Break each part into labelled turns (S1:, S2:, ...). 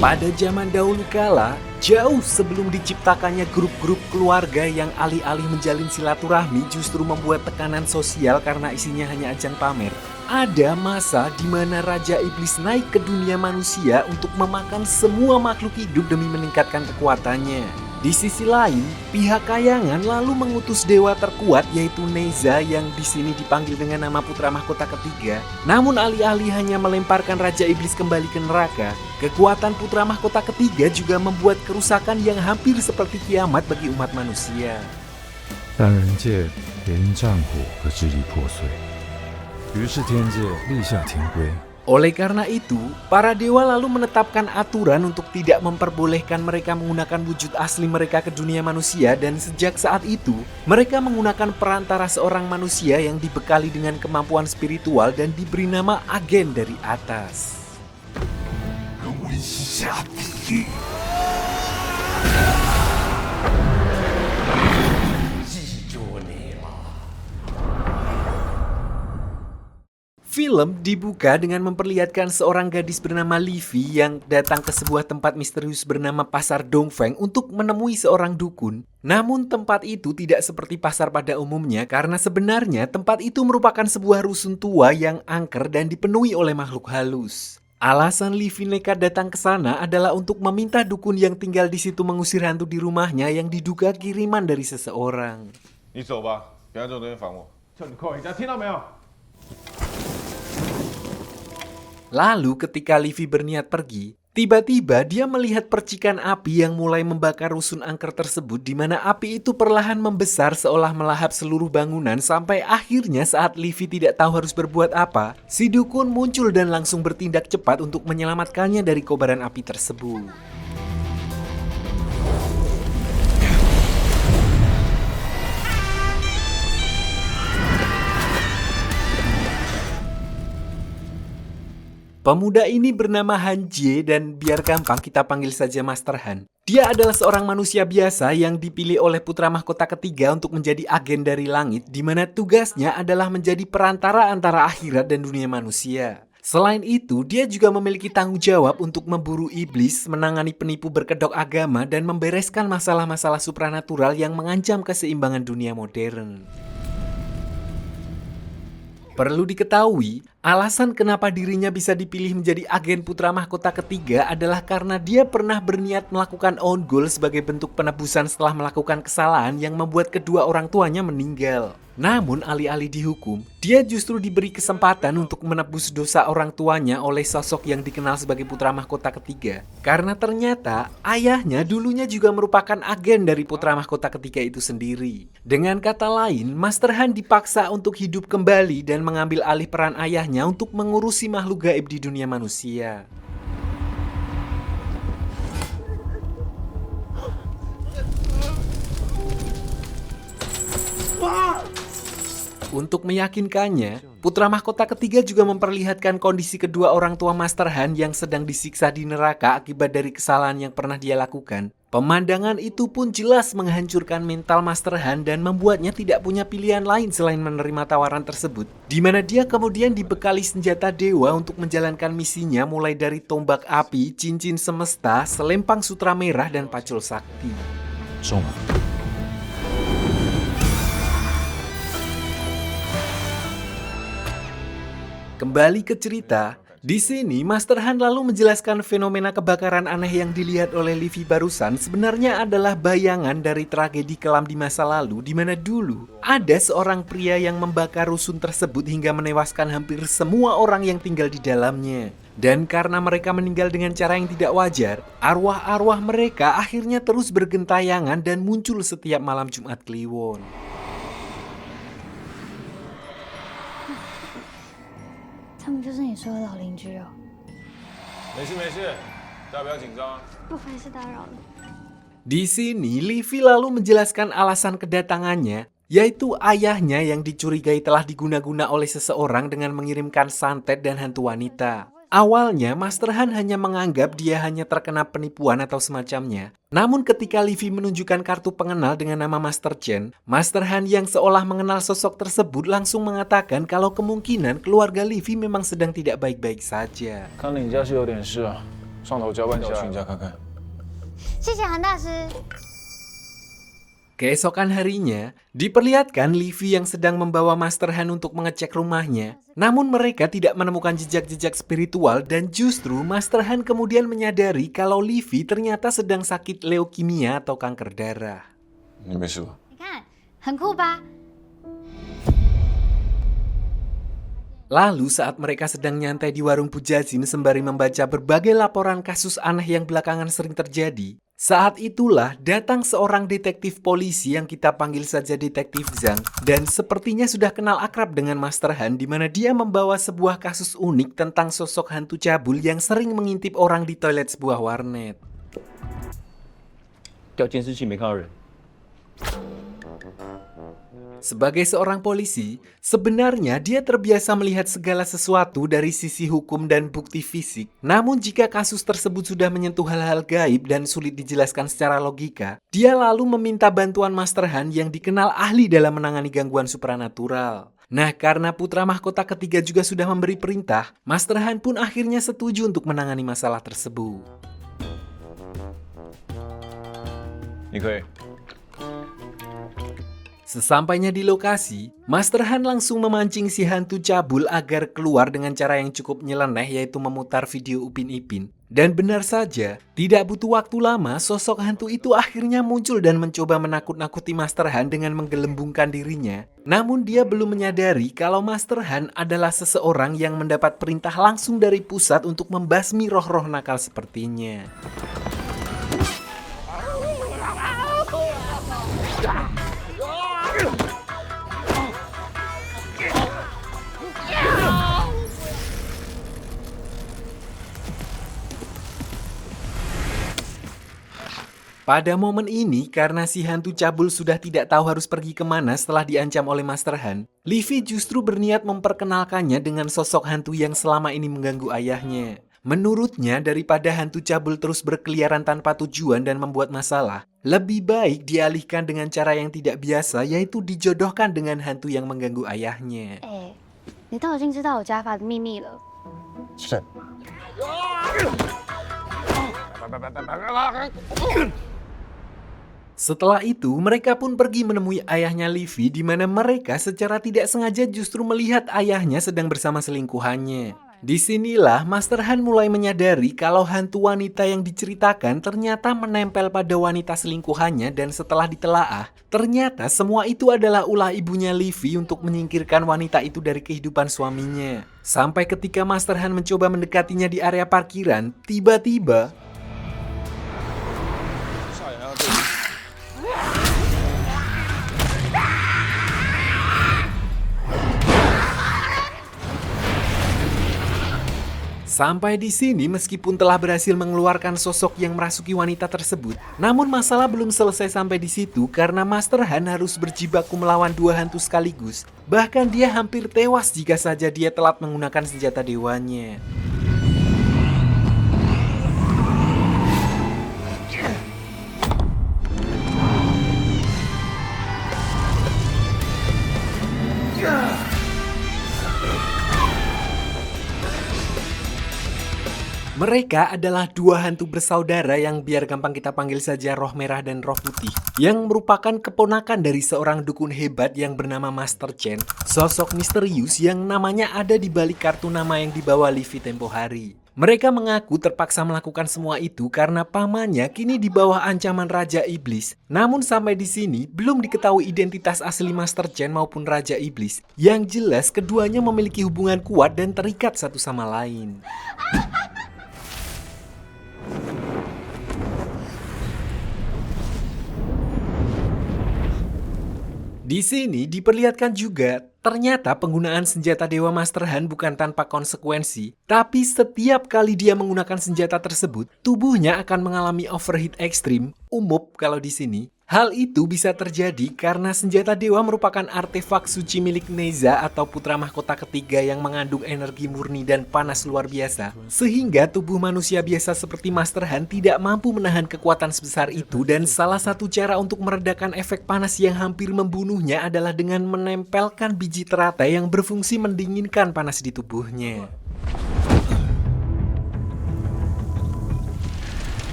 S1: Pada zaman dahulu kala, jauh sebelum diciptakannya grup-grup keluarga yang alih-alih menjalin silaturahmi justru membuat tekanan sosial karena isinya hanya ajang pamer. Ada masa di mana Raja Iblis naik ke dunia manusia untuk memakan semua makhluk hidup demi meningkatkan kekuatannya. Di sisi lain, pihak kayangan lalu mengutus dewa terkuat yaitu Neza yang di sini dipanggil dengan nama putra mahkota ketiga. Namun alih-alih hanya melemparkan Raja Iblis kembali ke neraka, kekuatan putra mahkota ketiga juga membuat kerusakan yang hampir seperti kiamat bagi umat manusia.
S2: 但人界连因战火而支离破碎，于是天界立下天规。
S1: Oleh karena itu, para dewa lalu menetapkan aturan untuk tidak memperbolehkan mereka menggunakan wujud asli mereka ke dunia manusia dan sejak saat itu, mereka menggunakan perantara seorang manusia yang dibekali dengan kemampuan spiritual dan diberi nama agen dari atas. Film dibuka dengan memperlihatkan seorang gadis bernama Livy yang datang ke sebuah tempat misterius bernama Pasar Dongfeng untuk menemui seorang dukun. Namun tempat itu tidak seperti pasar pada umumnya karena sebenarnya tempat itu merupakan sebuah rusun tua yang angker dan dipenuhi oleh makhluk halus. Alasan Livy nekat datang ke sana adalah untuk meminta dukun yang tinggal di situ mengusir hantu di rumahnya yang diduga kiriman dari seseorang.
S3: 你走吧，别让这种东西烦我。叫你快回家，听到没有？
S1: Lalu ketika Livy berniat pergi, tiba-tiba dia melihat percikan api yang mulai membakar rusun angker tersebut di mana api itu perlahan membesar seolah melahap seluruh bangunan sampai akhirnya saat Livy tidak tahu harus berbuat apa, si dukun muncul dan langsung bertindak cepat untuk menyelamatkannya dari kobaran api tersebut. Pemuda ini bernama Han Jie dan biar gampang kita panggil saja Master Han. Dia adalah seorang manusia biasa yang dipilih oleh putra mahkota ketiga untuk menjadi agen dari langit di mana tugasnya adalah menjadi perantara antara akhirat dan dunia manusia. Selain itu, dia juga memiliki tanggung jawab untuk memburu iblis, menangani penipu berkedok agama, dan membereskan masalah-masalah supranatural yang mengancam keseimbangan dunia modern. Perlu diketahui, alasan kenapa dirinya bisa dipilih menjadi agen putra mahkota ketiga adalah karena dia pernah berniat melakukan own goal sebagai bentuk penebusan setelah melakukan kesalahan yang membuat kedua orang tuanya meninggal. Namun alih-alih dihukum, dia justru diberi kesempatan untuk menebus dosa orang tuanya oleh sosok yang dikenal sebagai putra mahkota ketiga. Karena ternyata ayahnya dulunya juga merupakan agen dari putra mahkota ketiga itu sendiri. Dengan kata lain, Master Han dipaksa untuk hidup kembali dan mengambil alih peran ayahnya untuk mengurusi makhluk gaib di dunia manusia. Untuk meyakinkannya, putra mahkota ketiga juga memperlihatkan kondisi kedua orang tua Master Han yang sedang disiksa di neraka akibat dari kesalahan yang pernah dia lakukan. Pemandangan itu pun jelas menghancurkan mental Master Han dan membuatnya tidak punya pilihan lain selain menerima tawaran tersebut, di mana dia kemudian dibekali senjata dewa untuk menjalankan misinya mulai dari tombak api, cincin semesta, selempang sutra merah, dan pacul sakti.
S2: 中了。
S1: Kembali ke cerita, di sini Master Han lalu menjelaskan fenomena kebakaran aneh yang dilihat oleh Livy barusan sebenarnya adalah bayangan dari tragedi kelam di masa lalu di mana dulu ada seorang pria yang membakar rusun tersebut hingga menewaskan hampir semua orang yang tinggal di dalamnya. Dan karena mereka meninggal dengan cara yang tidak wajar, arwah-arwah mereka akhirnya terus bergentayangan dan muncul setiap malam Jumat Kliwon.
S4: 他们就是你说的老邻居哦。
S3: 没事没事，大家不要紧张。
S4: 不好意思打扰了。
S1: Di sini, Livy lalu menjelaskan alasan kedatangannya, yaitu ayahnya yang dicurigai telah diguna-guna oleh seseorang dengan mengirimkan santet dan hantu wanita. Awalnya, Master Han hanya menganggap dia hanya terkena penipuan atau semacamnya. Namun ketika Livy menunjukkan kartu pengenal dengan nama Master Chen, Master Han yang seolah mengenal sosok tersebut langsung mengatakan kalau kemungkinan keluarga Livy memang sedang tidak baik-baik saja.
S2: 看你家是有点事啊，
S3: 上头交办下，询价看看。
S4: 谢谢韩大师。
S1: Keesokan harinya, diperlihatkan Livy yang sedang membawa Master Han untuk mengecek rumahnya. Namun mereka tidak menemukan jejak-jejak spiritual dan justru Master Han kemudian menyadari kalau Livy ternyata sedang sakit leukemia atau kanker darah.
S3: 你没事吧？
S4: 你看，很酷吧？
S1: Lalu saat mereka sedang nyantai di warung Pujazim sembari membaca berbagai laporan kasus aneh yang belakangan sering terjadi, saat itulah datang seorang detektif polisi yang kita panggil saja Detektif Zhang dan sepertinya sudah kenal akrab dengan Master Han di mana dia membawa sebuah kasus unik tentang sosok hantu cabul yang sering mengintip orang di toilet sebuah warnet.
S5: 调监视器没看到人。
S1: Sebagai seorang polisi, sebenarnya dia terbiasa melihat segala sesuatu dari sisi hukum dan bukti fisik. Namun jika kasus tersebut sudah menyentuh hal-hal gaib dan sulit dijelaskan secara logika, dia lalu meminta bantuan Master Han yang dikenal ahli dalam menangani gangguan supranatural. Nah, karena putra mahkota ketiga juga sudah memberi perintah, Master Han pun akhirnya setuju untuk menangani masalah tersebut.
S3: 你可以。
S1: Sesampainya di lokasi, Master Han langsung memancing si hantu cabul agar keluar dengan cara yang cukup nyeleneh yaitu memutar video Upin Ipin. Dan benar saja, tidak butuh waktu lama sosok hantu itu akhirnya muncul dan mencoba menakut-nakuti Master Han dengan menggelembungkan dirinya. Namun dia belum menyadari kalau Master Han adalah seseorang yang mendapat perintah langsung dari pusat untuk membasmi roh-roh nakal sepertinya. Pada momen ini, karena si hantu cabul sudah tidak tahu harus pergi kemana setelah diancam oleh Master Han, Livy justru berniat memperkenalkannya dengan sosok hantu yang selama ini mengganggu ayahnya. Menurutnya, daripada hantu cabul terus berkeliaran tanpa tujuan dan membuat masalah, lebih baik dialihkan dengan cara yang tidak biasa, yaitu dijodohkan dengan hantu yang mengganggu ayahnya.
S4: 哎，你都已经知道我家法的秘密了。
S5: 是。
S1: Setelah itu, mereka pun pergi menemui ayahnya Livy di mana mereka secara tidak sengaja justru melihat ayahnya sedang bersama selingkuhannya. Disinilah Master Han mulai menyadari kalau hantu wanita yang diceritakan ternyata menempel pada wanita selingkuhannya dan setelah ditelaah, ternyata semua itu adalah ulah ibunya Livy untuk menyingkirkan wanita itu dari kehidupan suaminya. Sampai ketika Master Han mencoba mendekatinya di area parkiran, tiba-tiba sampai di sini, meskipun telah berhasil mengeluarkan sosok yang merasuki wanita tersebut, namun masalah belum selesai sampai di situ karena Master Han harus berjibaku melawan dua hantu sekaligus. Bahkan dia hampir tewas jika saja dia telat menggunakan senjata dewanya. Mereka adalah dua hantu bersaudara yang biar gampang kita panggil saja Roh Merah dan Roh Putih, yang merupakan keponakan dari seorang dukun hebat yang bernama Master Chen, sosok misterius yang namanya ada di balik kartu nama yang dibawa Livy tempo hari. Mereka mengaku terpaksa melakukan semua itu karena pamannya kini di bawah ancaman Raja Iblis. Namun sampai di sini belum diketahui identitas asli Master Chen maupun Raja Iblis. Yang jelas keduanya memiliki hubungan kuat dan terikat satu sama lain. Di sini diperlihatkan juga, ternyata penggunaan senjata Dewa Master Han bukan tanpa konsekuensi, tapi setiap kali dia menggunakan senjata tersebut, tubuhnya akan mengalami overheat ekstrim, umup kalau di sini. Hal itu bisa terjadi karena senjata dewa merupakan artefak suci milik Neza atau putra mahkota ketiga yang mengandung energi murni dan panas luar biasa. Sehingga tubuh manusia biasa seperti Master Han tidak mampu menahan kekuatan sebesar itu dan salah satu cara untuk meredakan efek panas yang hampir membunuhnya adalah dengan menempelkan biji teratai yang berfungsi mendinginkan panas di tubuhnya.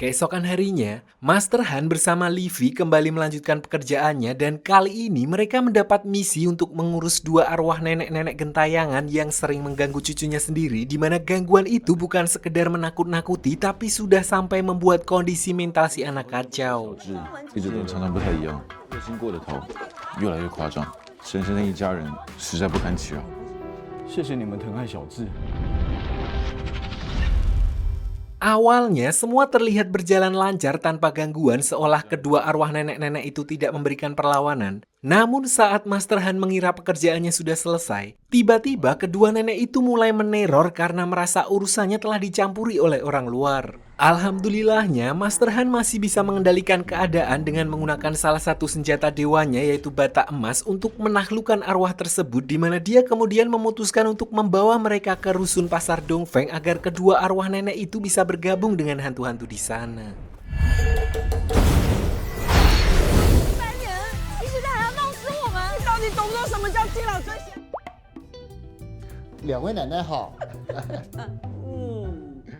S1: Keesokan harinya, Master Han bersama Livy kembali melanjutkan pekerjaannya dan kali ini mereka mendapat misi untuk mengurus dua arwah nenek-nenek gentayangan yang sering mengganggu cucunya sendiri, di mana gangguan itu bukan sekedar menakut-nakuti tapi sudah sampai membuat kondisi mental si anak kacau.
S6: 一直跟常常不太一样，月经过的头越来越夸张，婶婶的一家人实在不堪其扰。
S7: 谢谢你们疼爱小智。
S1: Awalnya semua terlihat berjalan lancar tanpa gangguan seolah kedua arwah nenek-nenek itu tidak memberikan perlawanan. Namun saat Master Han mengira pekerjaannya sudah selesai, tiba-tiba kedua nenek itu mulai meneror karena merasa urusannya telah dicampuri oleh orang luar. Alhamdulillahnya, Master Han masih bisa mengendalikan keadaan dengan menggunakan salah satu senjata dewanya yaitu bata emas untuk menaklukkan arwah tersebut, di mana dia kemudian memutuskan untuk membawa mereka ke rusun pasar Dongfeng agar kedua arwah nenek itu bisa bergabung dengan hantu-hantu di sana.
S8: 你现在还要弄死我们？你到底懂不懂什么叫敬老尊贤？
S5: 两位奶奶好。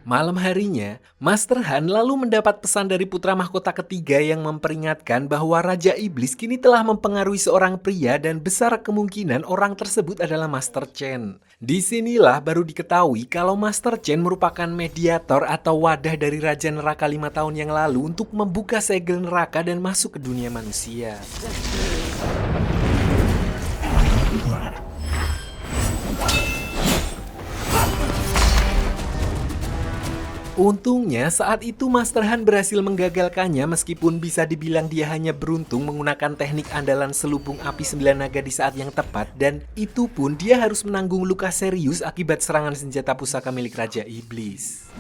S1: Malam harinya, Master Han lalu mendapat pesan dari putra mahkota ketiga yang memperingatkan bahwa Raja Iblis kini telah mempengaruhi seorang pria dan besar kemungkinan orang tersebut adalah Master Chen. Disinilah baru diketahui kalau Master Chen merupakan mediator atau wadah dari Raja Neraka 5 tahun yang lalu untuk membuka segel neraka dan masuk ke dunia manusia. Untungnya saat itu Master Han berhasil menggagalkannya meskipun bisa dibilang dia hanya beruntung menggunakan teknik andalan selubung api 9 naga di saat yang tepat, dan itu pun dia harus menanggung luka serius akibat serangan senjata pusaka milik Raja Iblis.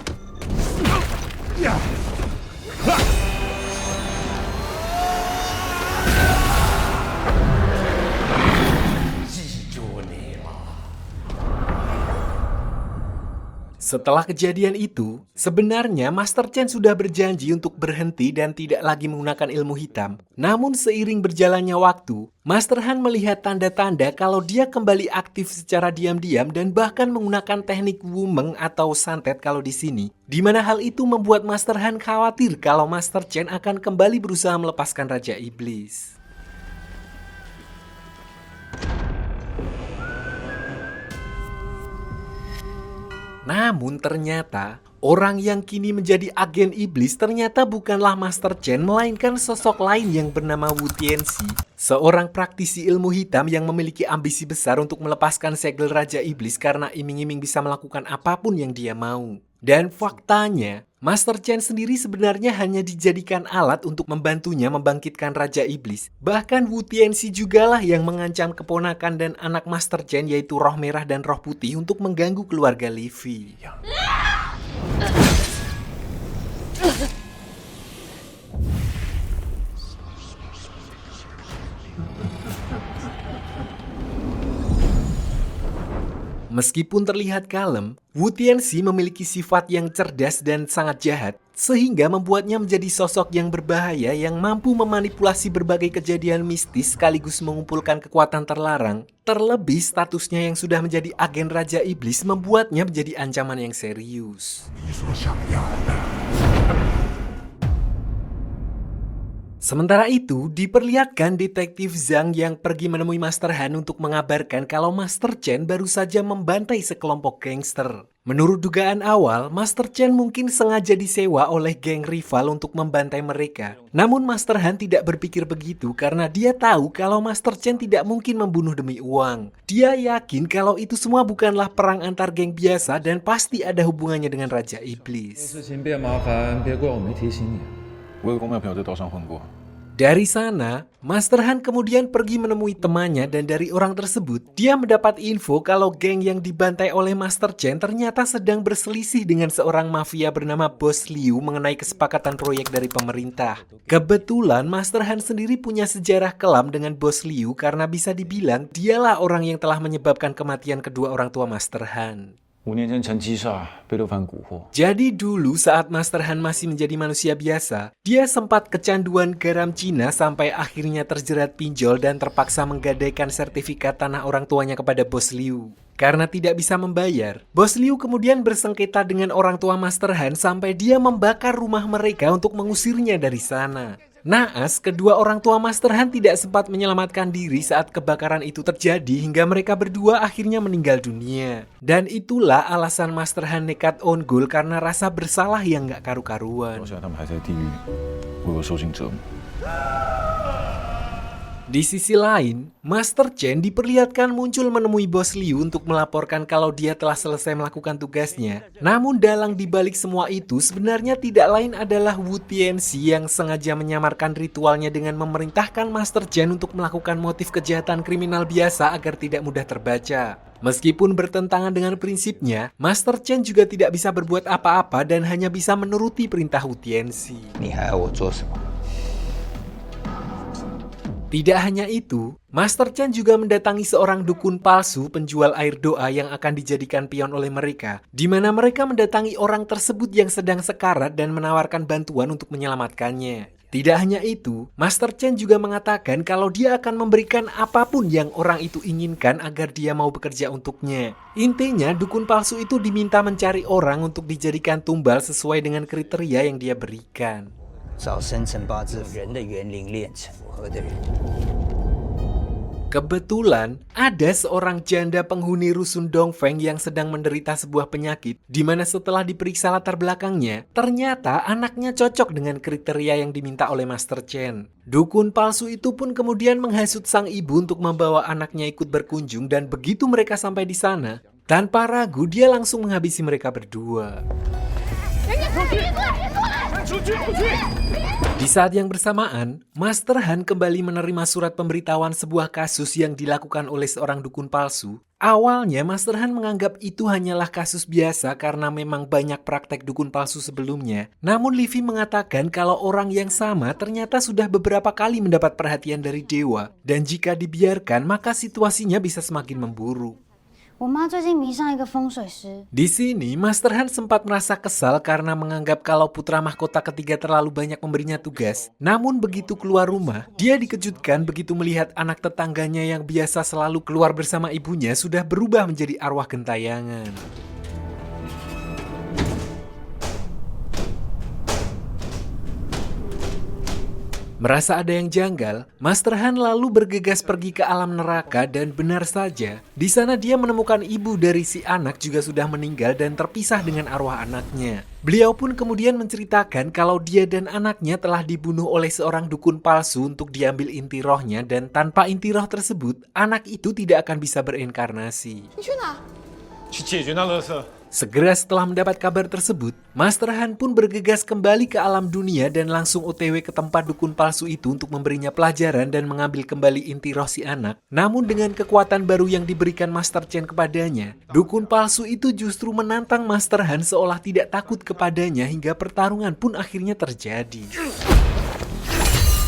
S1: Setelah kejadian itu, sebenarnya Master Chen sudah berjanji untuk berhenti dan tidak lagi menggunakan ilmu hitam. Namun seiring berjalannya waktu, Master Han melihat tanda-tanda kalau dia kembali aktif secara diam-diam dan bahkan menggunakan teknik Wumeng atau santet kalau di sini. Di mana hal itu membuat Master Han khawatir kalau Master Chen akan kembali berusaha melepaskan Raja Iblis. Namun ternyata, orang yang kini menjadi agen iblis ternyata bukanlah Master Chen, melainkan sosok lain yang bernama Wu Tianxi, seorang praktisi ilmu hitam yang memiliki ambisi besar untuk melepaskan segel Raja Iblis karena iming-iming bisa melakukan apapun yang dia mau. Dan faktanya, Master Chen sendiri sebenarnya hanya dijadikan alat untuk membantunya membangkitkan Raja Iblis. Bahkan Wu Tianxi jugalah yang mengancam keponakan dan anak Master Chen yaitu Roh Merah dan Roh Putih untuk mengganggu keluarga Livy. Meskipun terlihat kalem, Wu Tianxi memiliki sifat yang cerdas dan sangat jahat, sehingga membuatnya menjadi sosok yang berbahaya yang mampu memanipulasi berbagai kejadian mistis sekaligus mengumpulkan kekuatan terlarang. Terlebih statusnya yang sudah menjadi agen Raja Iblis membuatnya menjadi ancaman yang serius. Sementara itu, diperlihatkan detektif Zhang yang pergi menemui Master Han untuk mengabarkan kalau Master Chen baru saja membantai sekelompok gangster. Menurut dugaan awal, Master Chen mungkin sengaja disewa oleh geng rival untuk membantai mereka. Namun Master Han tidak berpikir begitu karena dia tahu kalau Master Chen tidak mungkin membunuh demi uang. Dia yakin kalau itu semua bukanlah perang antar geng biasa dan pasti ada hubungannya dengan Raja Iblis.
S2: 事情变麻烦，别怪我没提醒你。
S6: 我有个公庙朋友在道上混过，
S1: Dari sana, Master Han kemudian pergi menemui temannya dan dari orang tersebut, dia mendapat info kalau geng yang dibantai oleh Master Chen ternyata sedang berselisih dengan seorang mafia bernama Bos Liu mengenai kesepakatan proyek dari pemerintah. Kebetulan Master Han sendiri punya sejarah kelam dengan Bos Liu karena bisa dibilang dialah orang yang telah menyebabkan kematian kedua orang tua Master Han.
S7: 5年前成吉煞被陆凡蛊惑，
S1: Jadi dulu saat Master Han masih menjadi manusia biasa, dia sempat kecanduan garam Cina sampai akhirnya terjerat pinjol dan terpaksa menggadaikan sertifikat tanah orang tuanya kepada Bos Liu. Karena tidak bisa membayar, Bos Liu kemudian bersengketa dengan orang tua Master Han sampai dia membakar rumah mereka untuk mengusirnya dari sana. Naas, kedua orang tua Master Han tidak sempat menyelamatkan diri saat kebakaran itu terjadi hingga mereka berdua akhirnya meninggal dunia. Dan itulah alasan Master Han nekat on goal karena rasa bersalah yang gak karu-karuan.
S6: 到现在他们还在地狱为我受尽折磨。
S1: Di sisi lain, Master Chen diperlihatkan muncul menemui Bos Liu untuk melaporkan kalau dia telah selesai melakukan tugasnya. Namun dalang dibalik semua itu sebenarnya tidak lain adalah Wu Tianxi yang sengaja menyamarkan ritualnya dengan memerintahkan Master Chen untuk melakukan motif kejahatan kriminal biasa agar tidak mudah terbaca. Meskipun bertentangan dengan prinsipnya, Master Chen juga tidak bisa berbuat apa-apa dan hanya bisa menuruti perintah Wu Tianxi. Tidak hanya itu, Master Chen juga mendatangi seorang dukun palsu penjual air doa yang akan dijadikan pion oleh mereka, di mana mereka mendatangi orang tersebut yang sedang sekarat dan menawarkan bantuan untuk menyelamatkannya. Tidak hanya itu, Master Chen juga mengatakan kalau dia akan memberikan apapun yang orang itu inginkan agar dia mau bekerja untuknya. Intinya, dukun palsu itu diminta mencari orang untuk dijadikan tumbal sesuai dengan kriteria yang dia berikan.
S9: 找生辰八字人的园龄练成符合的人。
S1: Kebetulan, ada seorang janda penghuni rusun Dongfeng yang sedang menderita sebuah penyakit, di mana setelah diperiksa latar belakangnya, ternyata anaknya cocok dengan kriteria yang diminta oleh Master Chen. Dukun palsu itu pun kemudian menghasut sang ibu untuk membawa anaknya ikut berkunjung dan begitu mereka sampai di sana, tanpa ragu dia langsung menghabisi mereka berdua. Di saat yang bersamaan, Master Han kembali menerima surat pemberitahuan sebuah kasus yang dilakukan oleh seorang dukun palsu. Awalnya Master Han menganggap itu hanyalah kasus biasa karena memang banyak praktek dukun palsu sebelumnya. Namun Livy mengatakan kalau orang yang sama ternyata sudah beberapa kali mendapat perhatian dari dewa. Dan jika dibiarkan maka situasinya bisa semakin memburuk.
S4: 我妈最近迷上一个风水师，
S1: Di sini, Master Han sempat merasa kesal karena menganggap kalau putra mahkota ketiga terlalu banyak memberinya tugas. Namun begitu keluar rumah, dia dikejutkan begitu melihat anak tetangganya yang biasa selalu keluar bersama ibunya sudah berubah menjadi arwah gentayangan. Merasa ada yang janggal, Master Han lalu bergegas pergi ke alam neraka dan benar saja, di sana dia menemukan ibu dari si anak juga sudah meninggal dan terpisah dengan arwah anaknya. Beliau pun kemudian menceritakan kalau dia dan anaknya telah dibunuh oleh seorang dukun palsu untuk diambil inti rohnya dan tanpa inti roh tersebut, anak itu tidak akan bisa berinkarnasi.
S8: 你去哪？
S3: 去解决那垃圾。
S1: Segera setelah mendapat kabar tersebut, Master Han pun bergegas kembali ke alam dunia dan langsung OTW ke tempat dukun palsu itu untuk memberinya pelajaran dan mengambil kembali inti roh si anak. Namun dengan kekuatan baru yang diberikan Master Chen kepadanya, dukun palsu itu justru menantang Master Han seolah tidak takut kepadanya hingga pertarungan pun akhirnya terjadi.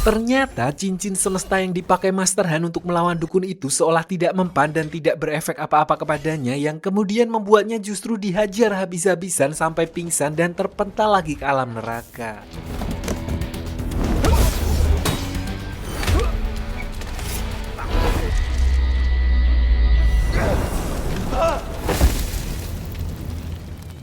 S1: Ternyata cincin semesta yang dipakai Master Han untuk melawan dukun itu seolah tidak mempan dan tidak berefek apa-apa kepadanya yang kemudian membuatnya justru dihajar habis-habisan sampai pingsan dan terpental lagi ke alam neraka.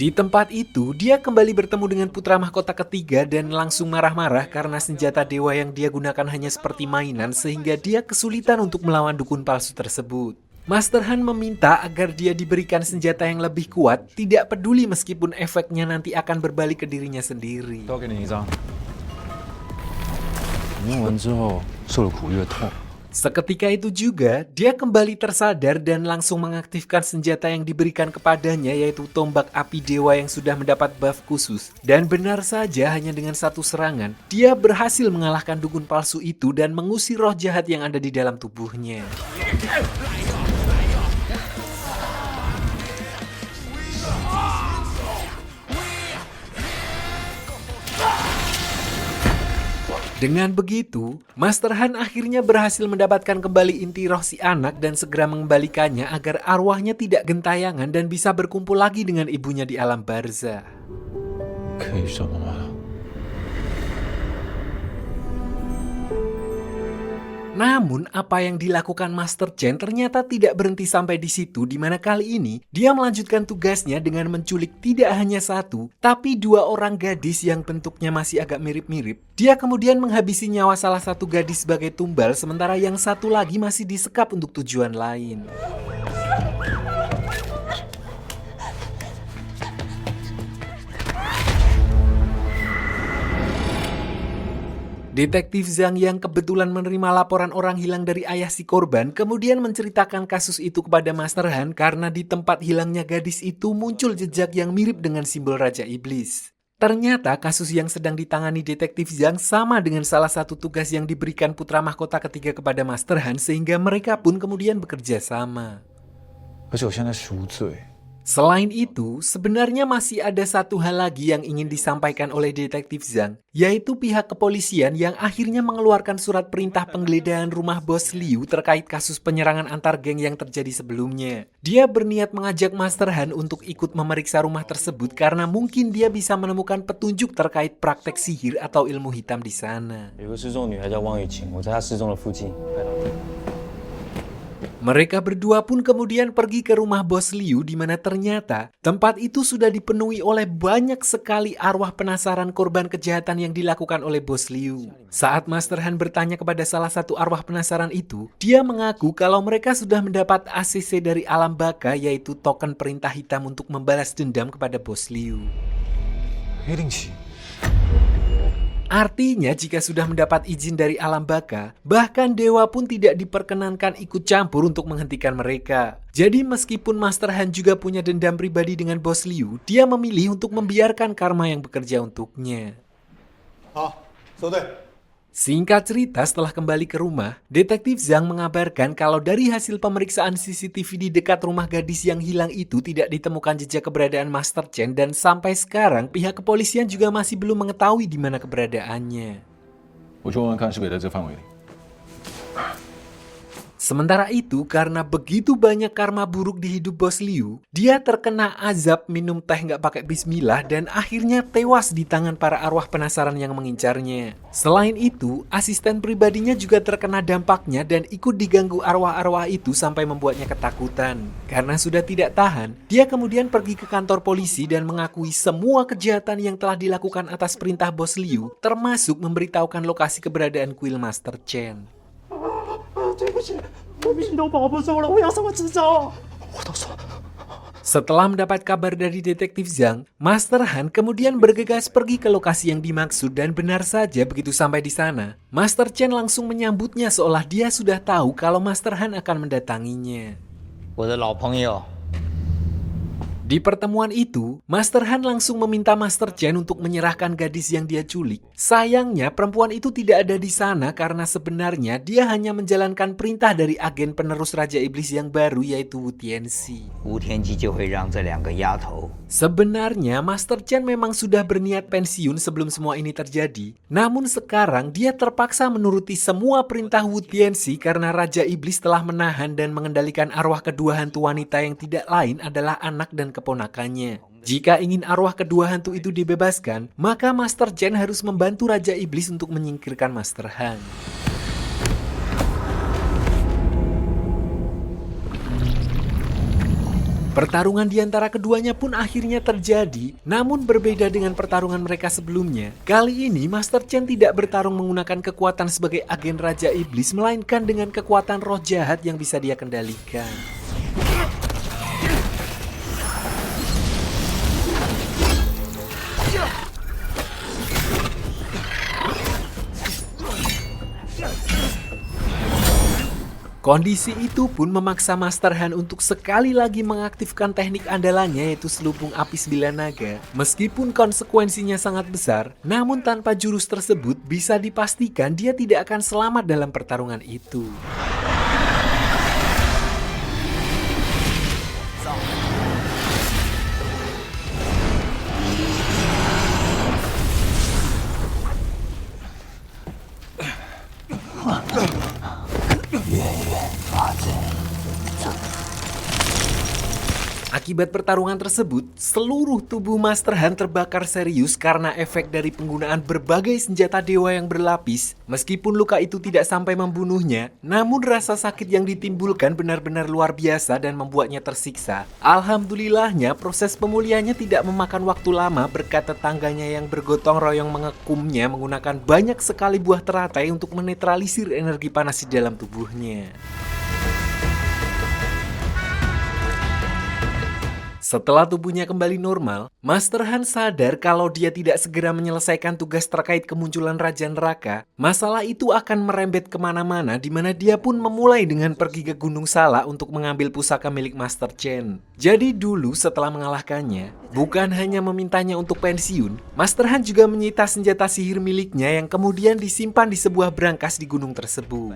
S1: Di tempat itu, dia kembali bertemu dengan putra mahkota ketiga dan langsung marah-marah karena senjata dewa yang dia gunakan hanya seperti mainan sehingga dia kesulitan untuk melawan dukun palsu tersebut. Master Han meminta agar dia diberikan senjata yang lebih kuat, tidak peduli meskipun efeknya nanti akan berbalik ke dirinya sendiri.
S2: 都给你一张。你用完之后受了苦越痛。
S1: Seketika itu juga, dia kembali tersadar dan langsung mengaktifkan senjata yang diberikan kepadanya yaitu tombak api dewa yang sudah mendapat buff khusus. Dan benar saja hanya dengan satu serangan, dia berhasil mengalahkan dukun palsu itu dan mengusir roh jahat yang ada di dalam tubuhnya. Dengan begitu, Master Han akhirnya berhasil mendapatkan kembali inti roh si anak dan segera mengembalikannya agar arwahnya tidak gentayangan dan bisa berkumpul lagi dengan ibunya di alam barzah.
S7: 可以什么吗？
S1: Namun, apa yang dilakukan Master Chen ternyata tidak berhenti sampai di situ, di mana kali ini dia melanjutkan tugasnya dengan menculik tidak hanya satu, tapi 2 orang gadis yang bentuknya masih agak mirip-mirip. Dia kemudian menghabisi nyawa salah satu gadis sebagai tumbal, sementara yang satu lagi masih disekap untuk tujuan lain. Detektif Zhang yang kebetulan menerima laporan orang hilang dari ayah si korban kemudian menceritakan kasus itu kepada Master Han karena di tempat hilangnya gadis itu muncul jejak yang mirip dengan simbol Raja Iblis. Ternyata kasus yang sedang ditangani Detektif Zhang sama dengan salah satu tugas yang diberikan putra mahkota ketiga kepada Master Han sehingga mereka pun kemudian bekerja sama.
S7: 而且我现在赎罪，
S1: Selain itu, sebenarnya masih ada satu hal lagi yang ingin disampaikan oleh Detektif Zhang, yaitu pihak kepolisian yang akhirnya mengeluarkan surat perintah penggeledahan rumah Bos Liu terkait kasus penyerangan antar geng yang terjadi sebelumnya. Dia berniat mengajak Master Han untuk ikut memeriksa rumah tersebut karena mungkin dia bisa menemukan petunjuk terkait praktek sihir atau ilmu hitam di sana.
S5: 有个失踪女孩叫汪雨晴，我在她失踪的附近拍到她。
S1: Mereka berdua pun kemudian pergi ke rumah Bos Liu di mana ternyata tempat itu sudah dipenuhi oleh banyak sekali arwah penasaran korban kejahatan yang dilakukan oleh Bos Liu. Saat Master Han bertanya kepada salah satu arwah penasaran itu, dia mengaku kalau mereka sudah mendapat ACC dari alam baka, yaitu token perintah hitam untuk membalas dendam kepada Bos Liu.
S7: 黑令旗，
S1: Artinya jika sudah mendapat izin dari alam baka, bahkan dewa pun tidak diperkenankan ikut campur untuk menghentikan mereka. Jadi meskipun Master Han juga punya dendam pribadi dengan Bos Liu, dia memilih untuk membiarkan karma yang bekerja untuknya.
S3: 好，收队。
S1: Singkat cerita, setelah kembali ke rumah, Detektif Zhang mengabarkan kalau dari hasil pemeriksaan CCTV di dekat rumah gadis yang hilang itu tidak ditemukan jejak keberadaan Master Chen dan sampai sekarang pihak kepolisian juga masih belum mengetahui di mana keberadaannya.
S6: 我去问问看是不是也在这范围里。
S1: Sementara itu, karena begitu banyak karma buruk di hidup Bos Liu, dia terkena azab minum teh nggak pakai bismillah dan akhirnya tewas di tangan para arwah penasaran yang mengincarnya. Selain itu, asisten pribadinya juga terkena dampaknya dan ikut diganggu arwah-arwah itu sampai membuatnya ketakutan. Karena sudah tidak tahan, dia kemudian pergi ke kantor polisi dan mengakui semua kejahatan yang telah dilakukan atas perintah Bos Liu, termasuk memberitahukan lokasi keberadaan kuil Master Chen.
S5: 对不起，我命都保不住了，我要什么支招？我都说。
S1: Setelah mendapat kabar dari Detektif Zhang, Master Han kemudian bergegas pergi ke lokasi yang dimaksud dan benar saja begitu sampai di sana, Master Chen langsung menyambutnya seolah dia sudah tahu kalau Master Han akan mendatanginya.
S9: 我的老朋友，
S1: Di pertemuan itu, Master Han langsung meminta Master Chen untuk menyerahkan gadis yang dia culik. Sayangnya, perempuan itu tidak ada di sana karena sebenarnya dia hanya menjalankan perintah dari agen penerus Raja Iblis yang baru yaitu Wu Tianxi.
S9: 吴天机就会让这2个丫头
S1: Sebenarnya, Master Chen memang sudah berniat pensiun sebelum semua ini terjadi. Namun sekarang, dia terpaksa menuruti semua perintah Wu Tianxi karena Raja Iblis telah menahan dan mengendalikan arwah kedua hantu wanita yang tidak lain adalah anak dan keponakannya. Jika ingin arwah kedua hantu itu dibebaskan, maka Master Chen harus membantu Raja Iblis untuk menyingkirkan Master Han. Pertarungan di antara keduanya pun akhirnya terjadi, namun berbeda dengan pertarungan mereka sebelumnya. Kali ini Master Chen tidak bertarung menggunakan kekuatan sebagai agen Raja Iblis, melainkan dengan kekuatan roh jahat yang bisa dia kendalikan. Kondisi itu pun memaksa Master Han untuk sekali lagi mengaktifkan teknik andalannya yaitu selubung api 9 naga. Meskipun konsekuensinya sangat besar, namun tanpa jurus tersebut bisa dipastikan dia tidak akan selamat dalam pertarungan itu. Akibat pertarungan tersebut, seluruh tubuh Master Han terbakar serius karena efek dari penggunaan berbagai senjata dewa yang berlapis. Meskipun luka itu tidak sampai membunuhnya, namun rasa sakit yang ditimbulkan benar-benar luar biasa dan membuatnya tersiksa. Alhamdulillahnya, proses pemulihannya tidak memakan waktu lama berkat tetangganya yang bergotong royong mengekumnya menggunakan banyak sekali buah teratai untuk menetralisir energi panas di dalam tubuhnya. Setelah tubuhnya kembali normal, Master Han sadar kalau dia tidak segera menyelesaikan tugas terkait kemunculan Raja Neraka, masalah itu akan merembet kemana-mana di mana dia pun memulai dengan pergi ke Gunung Salak untuk mengambil pusaka milik Master Chen. Jadi dulu setelah mengalahkannya, bukan hanya memintanya untuk pensiun, Master Han juga menyita senjata sihir miliknya yang kemudian disimpan di sebuah brankas di gunung tersebut.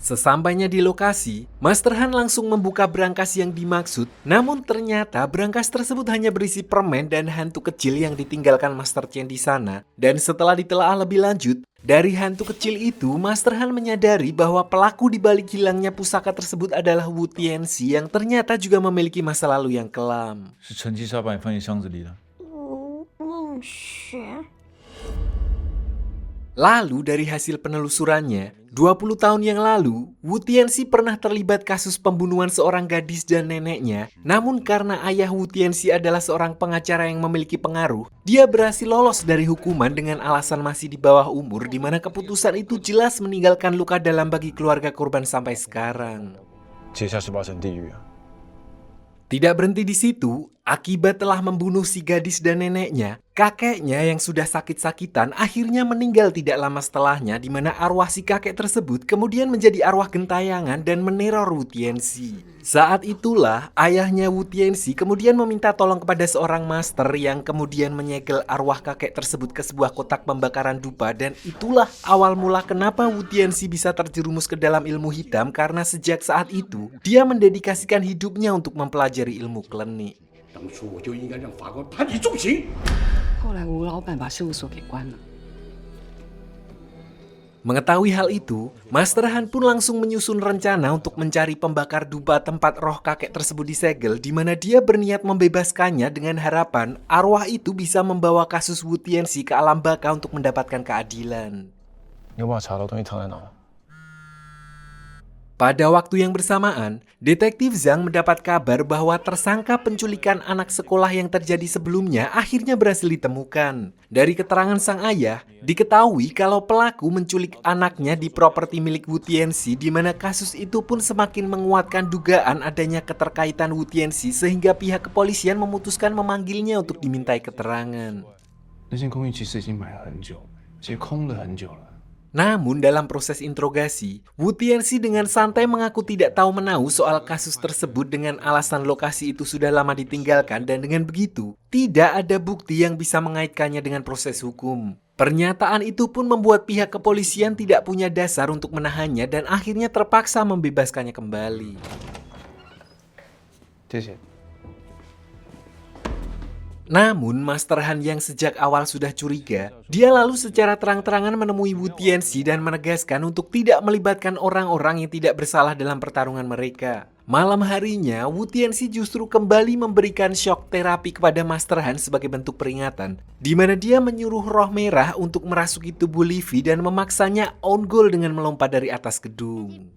S1: Sesampainya di lokasi, Master Han langsung membuka brankas yang dimaksud, namun ternyata brankas tersebut hanya berisi permen dan hantu kecil yang ditinggalkan Master Chen di sana. Dan setelah ditelaah lebih lanjut, dari hantu kecil itu, Master Han menyadari bahwa pelaku di balik hilangnya pusaka tersebut adalah Wu Tianxi yang ternyata juga memiliki masa lalu yang kelam.
S6: 是陈七杀把你放进箱子里的。
S1: Lalu dari hasil penelusurannya, 20 tahun yang lalu, Wu Tianxi pernah terlibat kasus pembunuhan seorang gadis dan neneknya. Namun karena ayah Wu Tianxi adalah seorang pengacara yang memiliki pengaruh, dia berhasil lolos dari hukuman dengan alasan masih di bawah umur, di mana keputusan itu jelas meninggalkan luka dalam bagi keluarga korban sampai sekarang.
S7: 接下18层地狱啊！
S1: Tidak berhenti di situ, akibat telah membunuh si gadis dan neneknya, kakeknya yang sudah sakit-sakitan akhirnya meninggal tidak lama setelahnya, di mana arwah si kakek tersebut kemudian menjadi arwah gentayangan dan meneror Wu Tianxi. Saat itulah ayahnya Wu Tianxi kemudian meminta tolong kepada seorang master yang kemudian menyegel arwah kakek tersebut ke sebuah kotak pembakaran dupa, dan itulah awal mula kenapa Wu Tianxi bisa terjerumus ke dalam ilmu hitam, karena sejak saat itu dia mendedikasikan hidupnya untuk mempelajari ilmu klenik.
S5: 当初我就应该让法官判你重刑。
S8: 后来吴老板把事务所给关了。
S1: Mengetahui hal itu, Master Han pun langsung menyusun rencana untuk mencari pembakar dupa tempat roh kakek tersebut disegel, di mana dia berniat membebaskannya dengan harapan arwah itu bisa membawa kasus Wu Tianxi ke alam baka untuk mendapatkan keadilan.
S7: 你有办法查到东西藏在哪吗？
S1: Pada waktu yang bersamaan, Detektif Zhang mendapat kabar bahwa tersangka penculikan anak sekolah yang terjadi sebelumnya akhirnya berhasil ditemukan. Dari keterangan sang ayah, diketahui kalau pelaku menculik anaknya di properti milik Wu Tianxi, di mana kasus itu pun semakin menguatkan dugaan adanya keterkaitan Wu Tianxi sehingga pihak kepolisian memutuskan memanggilnya untuk dimintai keterangan.
S3: 那间公寓其实已经买了很久，而且空了很久了。
S1: Namun dalam proses interogasi, Wu Tianxi dengan santai mengaku tidak tahu menahu soal kasus tersebut dengan alasan lokasi itu sudah lama ditinggalkan, dan dengan begitu tidak ada bukti yang bisa mengaitkannya dengan proses hukum. Pernyataan itu pun membuat pihak kepolisian tidak punya dasar untuk menahannya dan akhirnya terpaksa membebaskannya kembali.
S7: 谢谢。
S1: Namun Master Han yang sejak awal sudah curiga, dia lalu secara terang-terangan menemui Wu Tianxi dan menegaskan untuk tidak melibatkan orang-orang yang tidak bersalah dalam pertarungan mereka. Malam harinya, Wu Tianxi justru kembali memberikan shock terapi kepada Master Han sebagai bentuk peringatan, di mana dia menyuruh roh merah untuk merasuki tubuh Li Fi dan memaksanya on goal dengan melompat dari atas gedung.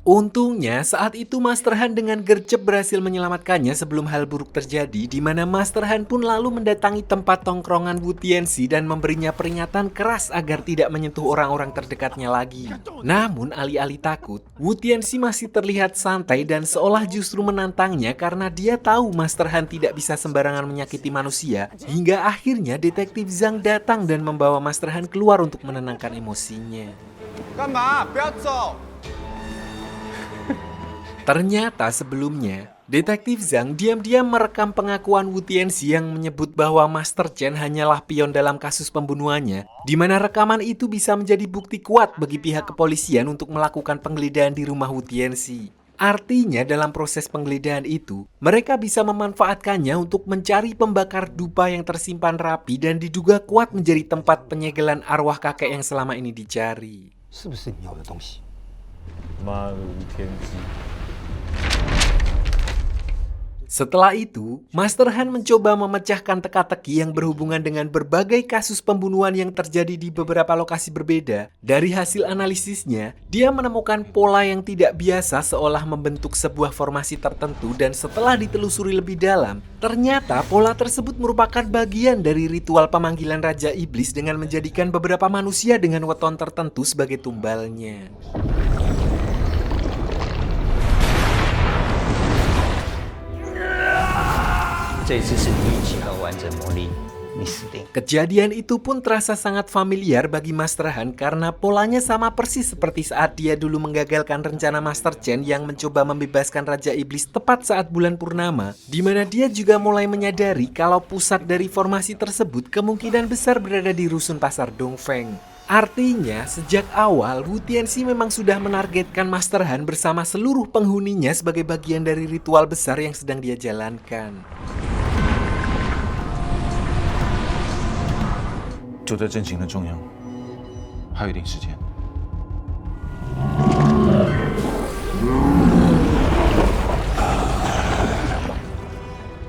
S1: Untungnya saat itu Master Han dengan gercep berhasil menyelamatkannya sebelum hal buruk terjadi, di mana Master Han pun lalu mendatangi tempat tongkrongan Wu Tianxi dan memberinya peringatan keras agar tidak menyentuh orang-orang terdekatnya lagi. Namun alih-alih takut, Wu Tianxi masih terlihat santai dan seolah justru menantangnya karena dia tahu Master Han tidak bisa sembarangan menyakiti manusia, hingga akhirnya Detektif Zhang datang dan membawa Master Han keluar untuk menenangkan emosinya.
S3: 干嘛？不要走！
S1: Ternyata sebelumnya, Detektif Zhang diam-diam merekam pengakuan Wu Tianxi yang menyebut bahwa Master Chen hanyalah pion dalam kasus pembunuhannya, di mana rekaman itu bisa menjadi bukti kuat bagi pihak kepolisian untuk melakukan penggeledahan di rumah Wu Tianxi. Artinya dalam proses penggeledahan itu, mereka bisa memanfaatkannya untuk mencari pembakar dupa yang tersimpan rapi dan diduga kuat menjadi tempat penyegelan arwah kakek yang selama ini dicari.
S9: 是不是你要的东西？
S2: 妈的无天机！
S1: Setelah itu, Master Han mencoba memecahkan teka-teki yang berhubungan dengan berbagai kasus pembunuhan yang terjadi di beberapa lokasi berbeda. Dari hasil analisisnya, dia menemukan pola yang tidak biasa seolah membentuk sebuah formasi tertentu dan setelah ditelusuri lebih dalam, ternyata pola tersebut merupakan bagian dari ritual pemanggilan Raja Iblis dengan menjadikan beberapa manusia dengan weton tertentu sebagai tumbalnya. Kejadian itu pun terasa sangat familiar bagi Master Han karena polanya sama persis seperti saat dia dulu menggagalkan rencana Master Chen yang mencoba membebaskan Raja Iblis tepat saat bulan purnama, di mana dia juga mulai menyadari kalau pusat dari formasi tersebut kemungkinan besar berada di rusun pasar Dongfeng. Artinya, sejak awal Wu Tianxi memang sudah menargetkan Master Han bersama seluruh penghuninya sebagai bagian dari ritual besar yang sedang dia jalankan.
S6: 就在阵型的中央，还有一点时间。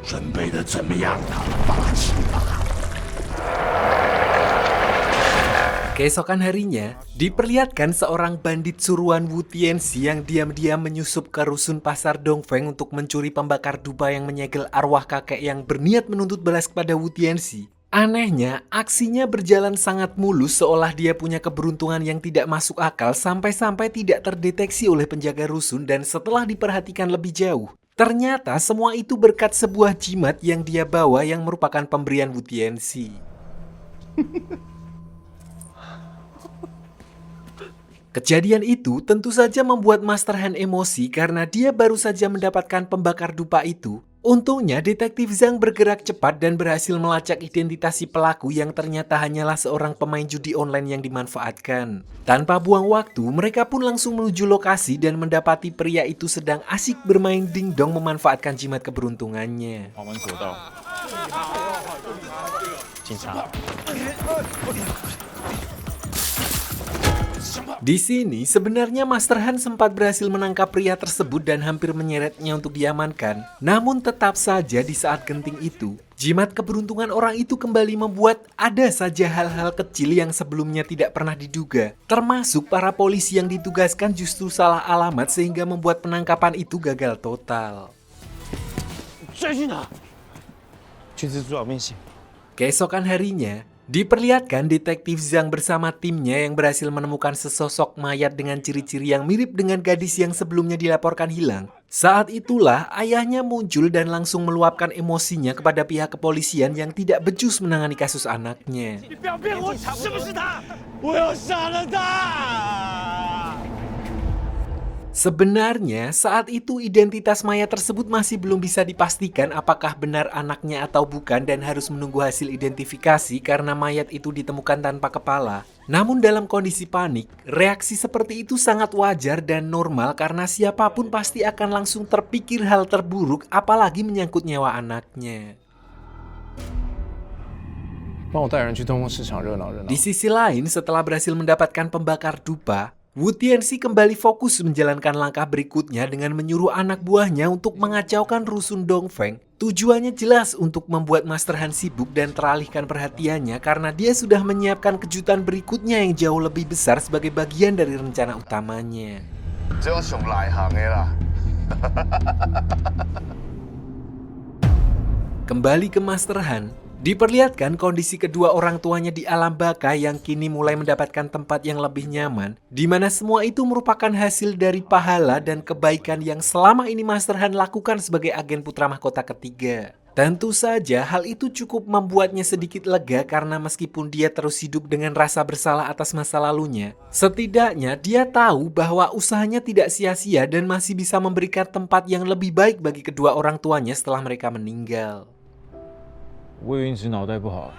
S5: 准备的怎么样了，八七八？
S1: Keesokan harinya, diperlihatkan seorang bandit suruhan Wu Tianxi yang diam-diam menyusup ke rusun pasar Dongfeng untuk mencuri pembakar dupa yang menyegel arwah kakek yang berniat menuntut balas kepada Wu Tianxi. Anehnya, aksinya berjalan sangat mulus seolah dia punya keberuntungan yang tidak masuk akal sampai-sampai tidak terdeteksi oleh penjaga rusun dan setelah diperhatikan lebih jauh, ternyata semua itu berkat sebuah jimat yang dia bawa yang merupakan pemberian Wu Tianxi. Kejadian itu tentu saja membuat Master Han emosi karena dia baru saja mendapatkan pembakar dupa itu. Untungnya detektif Zhang bergerak cepat dan berhasil melacak identitas si pelaku yang ternyata hanyalah seorang pemain judi online yang dimanfaatkan. Tanpa buang waktu, mereka pun langsung menuju lokasi dan mendapati pria itu sedang asik bermain dingdong memanfaatkan jimat keberuntungannya. Di sini sebenarnya Master Han sempat berhasil menangkap pria tersebut dan hampir menyeretnya untuk diamankan. Namun tetap saja di saat genting itu, jimat keberuntungan orang itu kembali membuat ada saja hal-hal kecil yang sebelumnya tidak pernah diduga. Termasuk para polisi yang ditugaskan justru salah alamat sehingga membuat penangkapan itu gagal total. Keesokan harinya, diperlihatkan detektif Zhang bersama timnya yang berhasil menemukan sesosok mayat dengan ciri-ciri yang mirip dengan gadis yang sebelumnya dilaporkan hilang. Saat itulah ayahnya muncul dan langsung meluapkan emosinya kepada pihak kepolisian yang tidak becus menangani kasus anaknya. Sebenarnya saat itu identitas mayat tersebut masih belum bisa dipastikan apakah benar anaknya atau bukan dan harus menunggu hasil identifikasi karena mayat itu ditemukan tanpa kepala. Namun dalam kondisi panik, reaksi seperti itu sangat wajar dan normal karena siapapun pasti akan langsung terpikir hal terburuk apalagi menyangkut nyawa anaknya. Di sisi lain, setelah berhasil mendapatkan pembakar dupa, Wu Tianxi kembali fokus menjalankan langkah berikutnya dengan menyuruh anak buahnya untuk mengacaukan rusun Dongfeng. Tujuannya jelas untuk membuat Master Han sibuk dan teralihkan perhatiannya karena dia sudah menyiapkan kejutan berikutnya yang jauh lebih besar sebagai bagian dari rencana utamanya. Kembali ke Master Han, diperlihatkan kondisi kedua orang tuanya di alam baka yang kini mulai mendapatkan tempat yang lebih nyaman, di mana semua itu merupakan hasil dari pahala dan kebaikan yang selama ini Master Han lakukan sebagai agen putra mahkota ketiga. Tentu saja hal itu cukup membuatnya sedikit lega karena meskipun dia terus hidup dengan rasa bersalah atas masa lalunya, setidaknya dia tahu bahwa usahanya tidak sia-sia dan masih bisa memberikan tempat yang lebih baik bagi kedua orang tuanya setelah mereka meninggal.
S2: 我以为你只是脑袋不好。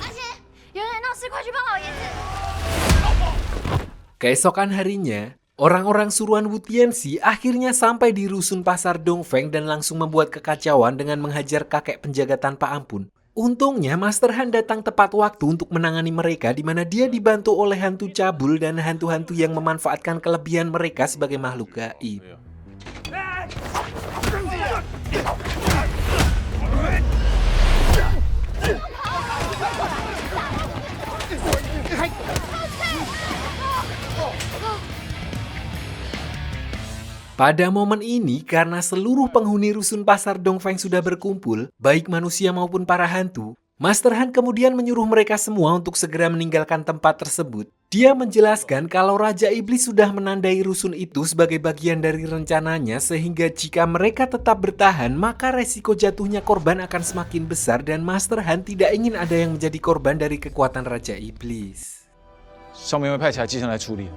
S4: 阿贤，有人闹事，快去帮老爷子！
S1: Keesokan harinya, orang-orang suruhan Wu Tianxi akhirnya sampai di rusun pasar Dongfeng dan langsung membuat kekacauan dengan menghajar kakek penjaga tanpa ampun. Untungnya Master Han datang tepat waktu untuk menangani mereka di mana dia dibantu oleh hantu cabul dan hantu-hantu yang memanfaatkan kelebihan mereka sebagai makhluk gaib. Pada momen ini, karena seluruh penghuni rusun pasar Dongfeng sudah berkumpul, baik manusia maupun para hantu, Master Han kemudian menyuruh mereka semua untuk segera meninggalkan tempat tersebut. Dia menjelaskan kalau Raja Iblis sudah menandai rusun itu sebagai bagian dari rencananya sehingga jika mereka tetap bertahan, maka resiko jatuhnya korban akan semakin besar dan Master Han tidak ingin ada yang menjadi korban dari kekuatan Raja Iblis.
S7: 上面会派其他基层来处理。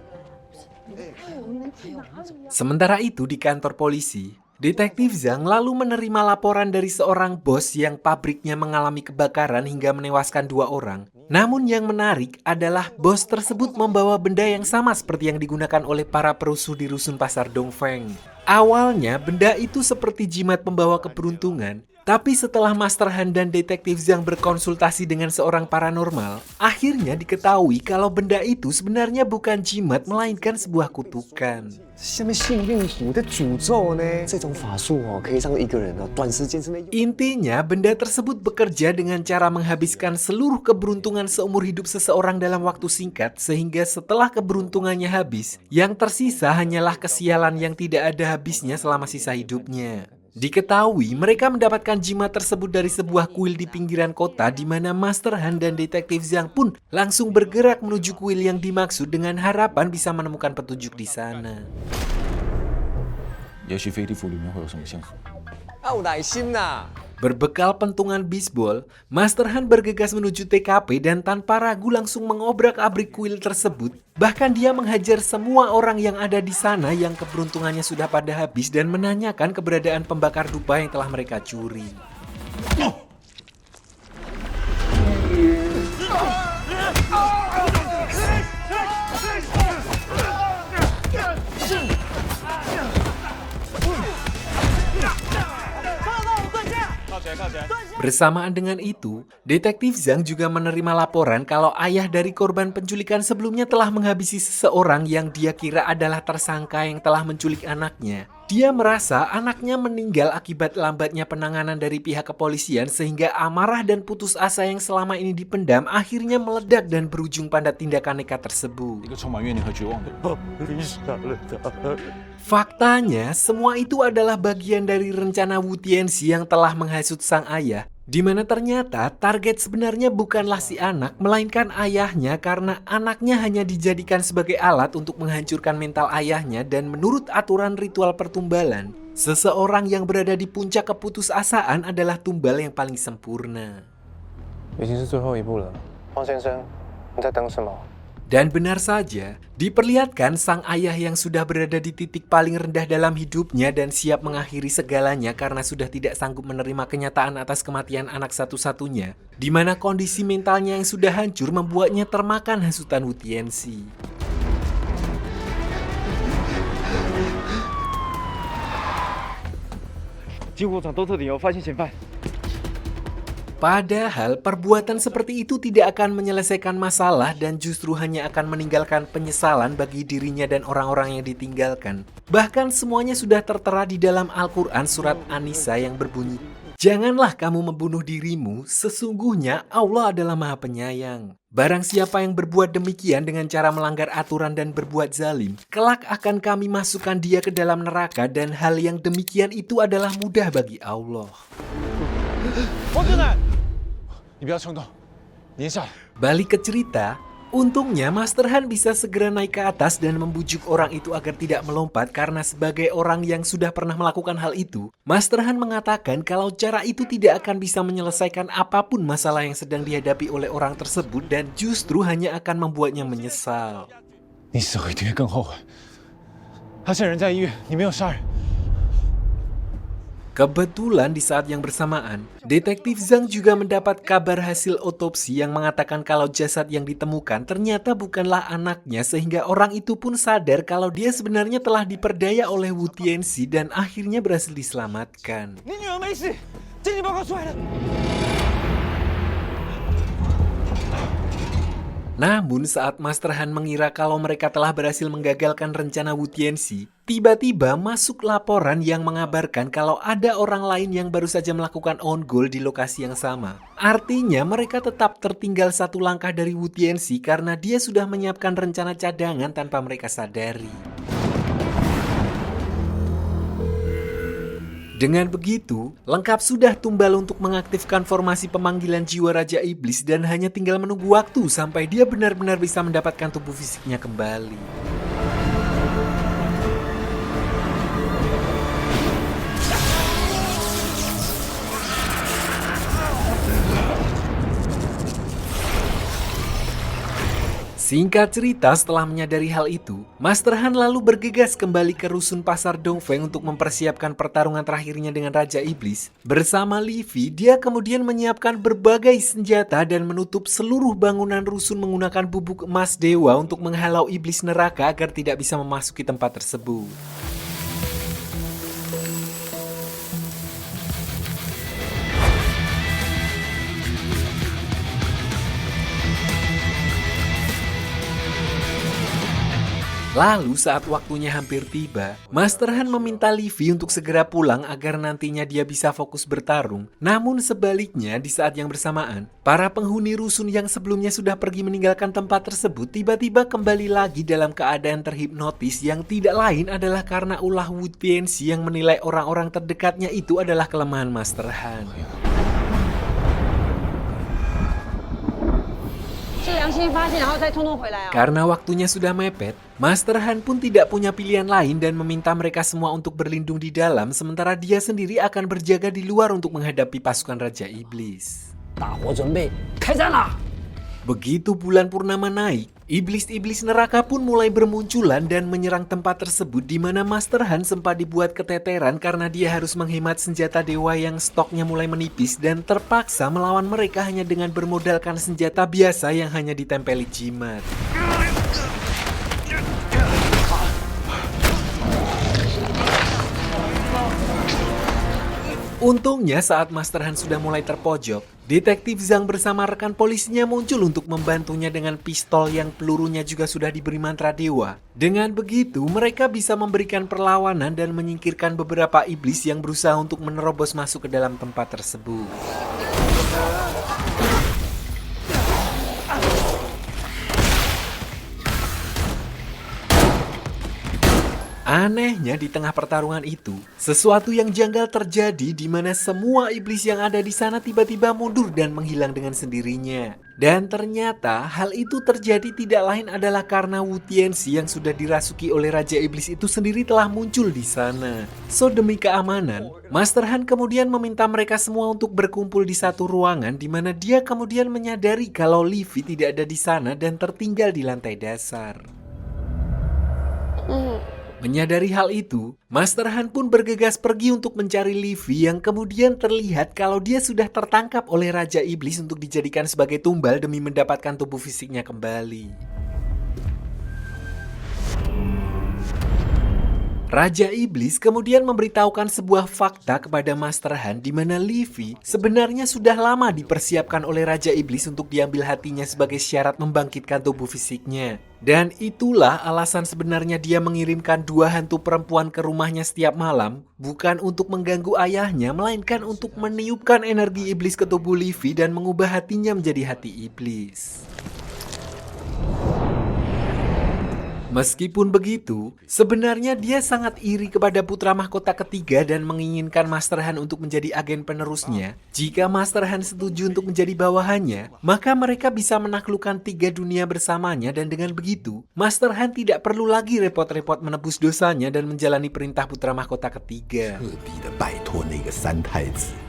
S1: Sementara itu di kantor polisi, Detektif Zhang lalu menerima laporan dari seorang bos yang pabriknya mengalami kebakaran hingga menewaskan 2 orang. Namun yang menarik adalah bos tersebut membawa benda yang sama seperti yang digunakan oleh para perusuh di rusun pasar Dongfeng. Awalnya benda itu seperti jimat pembawa keberuntungan, tapi setelah Master Han dan Detektif Zhang berkonsultasi dengan seorang paranormal, akhirnya diketahui kalau benda itu sebenarnya bukan jimat melainkan sebuah kutukan.
S5: 下面幸运符的诅咒呢？这种法术可以让一个人短时间之内。
S1: Intinya, benda tersebut bekerja dengan cara menghabiskan seluruh keberuntungan seumur hidup seseorang dalam waktu singkat, sehingga setelah keberuntungannya habis, yang tersisa hanyalah kesialan yang tidak ada habisnya selama sisa hidupnya. Diketahui, mereka mendapatkan jimat tersebut dari sebuah kuil di pinggiran kota di mana Master Han dan Detektif Zhang pun langsung bergerak menuju kuil yang dimaksud dengan harapan bisa menemukan petunjuk di sana.
S6: 也许飞地府里面会有什么线索。
S5: 有耐心呐！
S1: Berbekal pentungan bisbol, Master Han bergegas menuju TKP dan tanpa ragu langsung mengobrak-abrik kuil tersebut. Bahkan dia menghajar semua orang yang ada di sana yang keberuntungannya sudah pada habis dan menanyakan keberadaan pembakar dupa yang telah mereka curi. Bersamaan dengan itu, Detektif Zhang juga menerima laporan kalau ayah dari korban penculikan sebelumnya telah menghabisi seseorang yang dia kira adalah tersangka yang telah menculik anaknya. Dia merasa anaknya meninggal akibat lambatnya penanganan dari pihak kepolisian sehingga amarah dan putus asa yang selama ini dipendam akhirnya meledak dan berujung pada tindakan nekat tersebut.
S6: 一个充满怨念和绝望的人。
S1: Faktanya, semua itu adalah bagian dari rencana Wu Tianxi yang telah menghasut sang ayah, di mana ternyata target sebenarnya bukanlah si anak, melainkan ayahnya karena anaknya hanya dijadikan sebagai alat untuk menghancurkan mental ayahnya dan menurut aturan ritual pertumbalan, seseorang yang berada di puncak keputusasaan adalah tumbal yang paling sempurna.
S7: 已经是最后一步了，黄先生，你在等什么？
S1: Dan benar saja, diperlihatkan sang ayah yang sudah berada di titik paling rendah dalam hidupnya dan siap mengakhiri segalanya karena sudah tidak sanggup menerima kenyataan atas kematian anak satu-satunya, di mana kondisi mentalnya yang sudah hancur membuatnya termakan hasutan Wu Tianxi. Padahal perbuatan seperti itu tidak akan menyelesaikan masalah dan justru hanya akan meninggalkan penyesalan bagi dirinya dan orang-orang yang ditinggalkan. Bahkan semuanya sudah tertera di dalam Al-Quran surat An-Nisa yang berbunyi, "Janganlah kamu membunuh dirimu, sesungguhnya Allah adalah Maha Penyayang. Barang siapa yang berbuat demikian dengan cara melanggar aturan dan berbuat zalim, kelak akan kami masukkan dia ke dalam neraka dan hal yang demikian itu adalah mudah bagi Allah."
S7: 黄正南，你不要冲动，你下来。
S1: Balik ke cerita, untungnya Master Han bisa segera naik ke atas dan membujuk orang itu agar tidak melompat karena sebagai orang yang sudah pernah melakukan hal itu, Master Han mengatakan kalau cara itu tidak akan bisa menyelesaikan apapun masalah yang sedang dihadapi oleh orang tersebut dan justru hanya akan membuatnya menyesal.
S7: 你死后一定会更后悔。他现在人在医院，你没有杀人。
S1: Kebetulan di saat yang bersamaan, Detektif Zhang juga mendapat kabar hasil otopsi yang mengatakan kalau jasad yang ditemukan ternyata bukanlah anaknya, sehingga orang itu pun sadar kalau dia sebenarnya telah diperdaya oleh Wu Tianxi dan akhirnya berhasil diselamatkan.
S7: 你女儿没事，鉴定报告出来了。
S1: Namun saat Master Han mengira kalau mereka telah berhasil menggagalkan rencana Wu Tianxi, tiba-tiba masuk laporan yang mengabarkan kalau ada orang lain yang baru saja melakukan on goal di lokasi yang sama. Artinya mereka tetap tertinggal satu langkah dari Wu Tianxi karena dia sudah menyiapkan rencana cadangan tanpa mereka sadari. Dengan begitu, lengkap sudah Tumbal untuk mengaktifkan formasi pemanggilan jiwa Raja Iblis dan hanya tinggal menunggu waktu sampai dia benar-benar bisa mendapatkan tubuh fisiknya kembali. Singkat cerita, setelah menyadari hal itu, Master Han lalu bergegas kembali ke rusun pasar Dongfeng untuk mempersiapkan pertarungan terakhirnya dengan Raja Iblis. Bersama Li Fi, dia kemudian menyiapkan berbagai senjata dan menutup seluruh bangunan rusun menggunakan bubuk emas dewa untuk menghalau iblis neraka agar tidak bisa memasuki tempat tersebut. Lalu saat waktunya hampir tiba, Master Han meminta Li Fi untuk segera pulang agar nantinya dia bisa fokus bertarung. Namun sebaliknya di saat yang bersamaan, para penghuni rusun yang sebelumnya sudah pergi meninggalkan tempat tersebut tiba-tiba kembali lagi dalam keadaan terhipnotis yang tidak lain adalah karena ulah Wu Tianxi yang menilai orang-orang terdekatnya itu adalah kelemahan Master Han. Karena waktunya sudah mepet, Master Han pun tidak punya pilihan lain dan meminta mereka semua untuk berlindung di dalam sementara dia sendiri akan berjaga di luar untuk menghadapi pasukan Raja Iblis. Begitu bulan purnama naik, iblis-iblis neraka pun mulai bermunculan dan menyerang tempat tersebut di mana Master Han sempat dibuat keteteran karena dia harus menghemat senjata dewa yang stoknya mulai menipis dan terpaksa melawan mereka hanya dengan bermodalkan senjata biasa yang hanya ditempeli jimat. Untungnya saat Master Han sudah mulai terpojok, Detektif Zhang bersama rekan polisinya muncul untuk membantunya dengan pistol yang pelurunya juga sudah diberi mantra dewa. Dengan begitu, mereka bisa memberikan perlawanan dan menyingkirkan beberapa iblis yang berusaha untuk menerobos masuk ke dalam tempat tersebut. Anehnya di tengah pertarungan itu, sesuatu yang janggal terjadi di mana semua iblis yang ada di sana tiba-tiba mundur dan menghilang dengan sendirinya. Dan ternyata hal itu terjadi tidak lain adalah karena Wu Tianxi yang sudah dirasuki oleh Raja Iblis itu sendiri telah muncul di sana. So demi keamanan, Master Han kemudian meminta mereka semua untuk berkumpul di satu ruangan di mana dia kemudian menyadari kalau Li Fi tidak ada di sana dan tertinggal di lantai dasar. Menyadari hal itu, Master Han pun bergegas pergi untuk mencari Li Fi yang kemudian terlihat kalau dia sudah tertangkap oleh Raja Iblis untuk dijadikan sebagai tumbal demi mendapatkan tubuh fisiknya kembali. Raja Iblis kemudian memberitahukan sebuah fakta kepada Master Han di mana Li Fi sebenarnya sudah lama dipersiapkan oleh Raja Iblis untuk diambil hatinya sebagai syarat membangkitkan tubuh fisiknya. Dan itulah alasan sebenarnya dia mengirimkan dua hantu perempuan ke rumahnya setiap malam, bukan untuk mengganggu ayahnya, melainkan untuk meniupkan energi iblis ke tubuh Li Fi dan mengubah hatinya menjadi hati iblis. Meskipun begitu, sebenarnya dia sangat iri kepada putra mahkota ketiga dan menginginkan Master Han untuk menjadi agen penerusnya. Jika Master Han setuju untuk menjadi bawahannya, maka mereka bisa menaklukkan 3 dunia bersamanya dan dengan begitu, Master Han tidak perlu lagi repot-repot menebus dosanya dan menjalani perintah putra mahkota ketiga.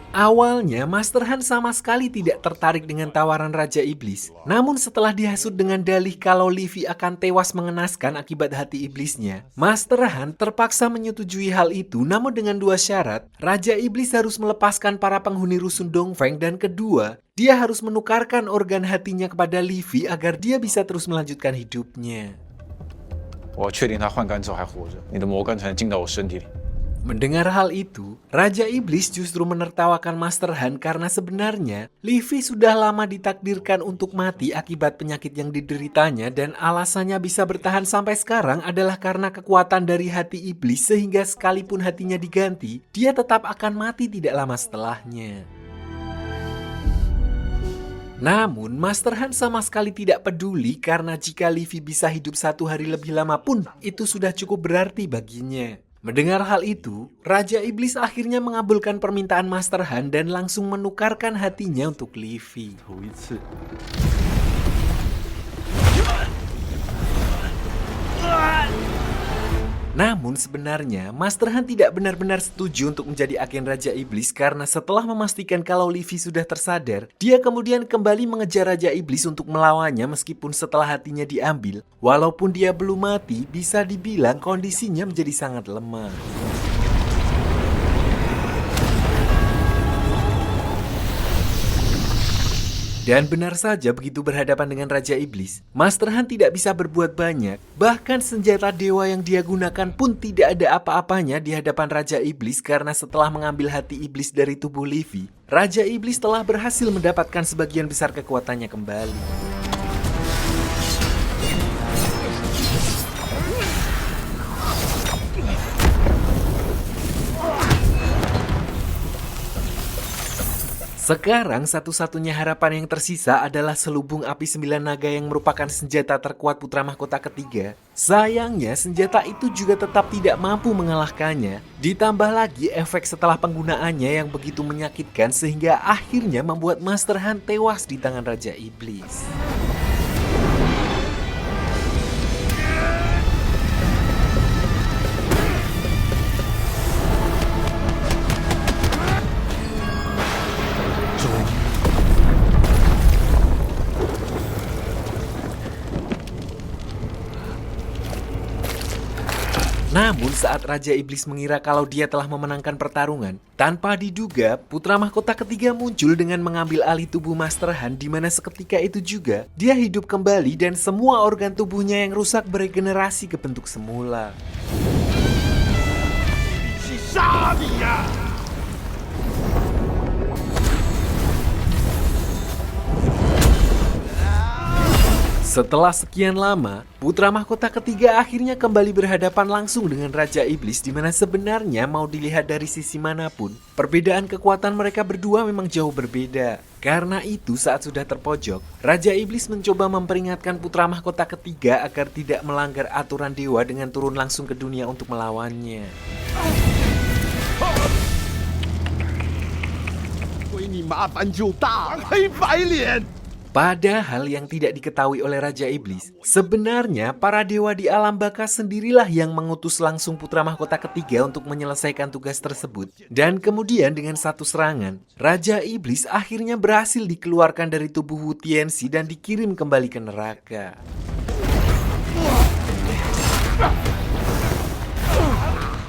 S1: Awalnya, Master Han sama sekali tidak tertarik dengan tawaran Raja Iblis. Namun setelah dihasut dengan dalih kalau Levi akan tewas mengenaskan akibat hati iblisnya, Master Han terpaksa menyetujui hal itu, namun dengan dua syarat. Raja Iblis harus melepaskan para penghuni rusun Dongfeng, dan kedua, dia harus menukarkan organ hatinya kepada Levi agar dia bisa terus melanjutkan hidupnya.
S7: 我确定他换肝之后还活着，你的魔肝才能进到我身体里。
S1: Mendengar hal itu, Raja Iblis justru menertawakan Master Han karena sebenarnya Levi sudah lama ditakdirkan untuk mati akibat penyakit yang dideritanya, dan alasannya bisa bertahan sampai sekarang adalah karena kekuatan dari hati iblis, sehingga sekalipun hatinya diganti, dia tetap akan mati tidak lama setelahnya. Namun, Master Han sama sekali tidak peduli karena jika Levi bisa hidup 1 hari lebih lama pun, itu sudah cukup berarti baginya. Mendengar hal itu, Raja Iblis akhirnya mengabulkan permintaan Master Han dan langsung menukarkan hatinya untuk Levi. Namun sebenarnya, Master Han tidak benar-benar setuju untuk menjadi agen Raja Iblis karena setelah memastikan kalau Levi sudah tersadar, dia kemudian kembali mengejar Raja Iblis untuk melawannya meskipun setelah hatinya diambil. Walaupun dia belum mati, bisa dibilang kondisinya menjadi sangat lemah. Dan benar saja begitu berhadapan dengan Raja Iblis, Master Han tidak bisa berbuat banyak. Bahkan senjata dewa yang dia gunakan pun tidak ada apa-apanya di hadapan Raja Iblis karena setelah mengambil hati iblis dari tubuh Levi, Raja Iblis telah berhasil mendapatkan sebagian besar kekuatannya kembali. Sekarang satu-satunya harapan yang tersisa adalah selubung api 9 naga yang merupakan senjata terkuat putra mahkota ketiga. Sayangnya senjata itu juga tetap tidak mampu mengalahkannya. Ditambah lagi efek setelah penggunaannya yang begitu menyakitkan sehingga akhirnya membuat Master Han tewas di tangan Raja Iblis. Namun saat Raja Iblis mengira kalau dia telah memenangkan pertarungan, tanpa diduga putra mahkota ketiga muncul dengan mengambil alih tubuh Master Han, di mana seketika itu juga dia hidup kembali dan semua organ tubuhnya yang rusak beregenerasi ke bentuk semula. Setelah sekian lama, putra mahkota ketiga akhirnya kembali berhadapan langsung dengan Raja Iblis, di mana sebenarnya mau dilihat dari sisi manapun, perbedaan kekuatan mereka berdua memang jauh berbeda. Karena itu saat sudah terpojok, Raja Iblis mencoba memperingatkan putra mahkota ketiga agar tidak melanggar aturan dewa dengan turun langsung ke dunia untuk melawannya. Padahal yang tidak diketahui oleh Raja Iblis, sebenarnya para dewa di alam baka sendirilah yang mengutus langsung putra mahkota ketiga untuk menyelesaikan tugas tersebut. Dan kemudian dengan satu serangan, Raja Iblis akhirnya berhasil dikeluarkan dari tubuh Wu Tianxi dan dikirim kembali ke neraka.